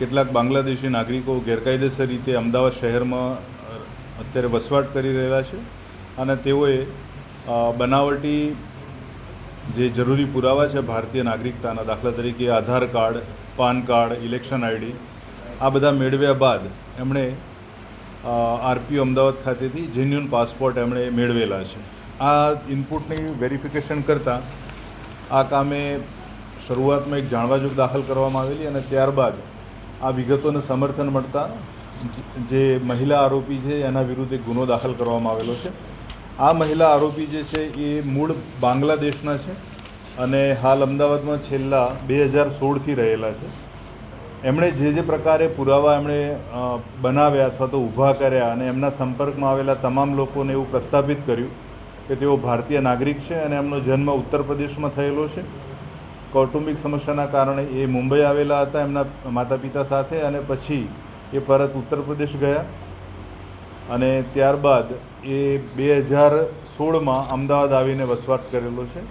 કેટલાક બાંગ્લાદેશી નાગરિકો ગેરકાયદેસર રીતે અમદાવાદ શહેરમાં અત્યારે વસવાટ કરી રહેલા છે અને તેઓએ બનાવટી જે જરૂરી પુરાવા છે ભારતીય નાગરિકતાના, દાખલા તરીકે Aadhaar card, PAN card, election ID, આ બધા મેળવ્યા બાદ એમણે આરપીઓ અમદાવાદ ખાતેથી જેન્યુઅન પાસપોર્ટ એમણે મેળવેલા છે. આ ઇનપુટની વેરિફિકેશન કરતાં આ કામે શરૂઆતમાં એક જાણવાજોગ દાખલ કરવામાં આવેલી અને ત્યારબાદ આ વિગતોને સમર્થન મળતા જે મહિલા આરોપી છે એના વિરુદ્ધ એક ગુનો દાખલ કરવામાં આવેલો છે. આ મહિલા આરોપી જે છે એ મૂળ બાંગ્લાદેશના છે અને હાલ અમદાવાદમાં છેલ્લા 2016થી રહેલા છે. એમણે જે પ્રકારે પુરાવા એમણે બનાવ્યા અથવા તો ઊભા કર્યા અને એમના સંપર્કમાં આવેલા તમામ લોકોને એવું પ્રસ્થાપિત કર્યું કે તેઓ ભારતીય નાગરિક છે અને એમનો જન્મ ઉત્તર પ્રદેશમાં થયેલો છે. કૌટુંબિક સમસ્યાના કારણે એ મુંબઈ આવેલા હતા એમના માતા પિતા સાથે અને પછી એ પરત ઉત્તર પ્રદેશ ગયા અને ત્યારબાદ એ 2016માં અમદાવાદ આવીને વસવાટ કરેલો છે.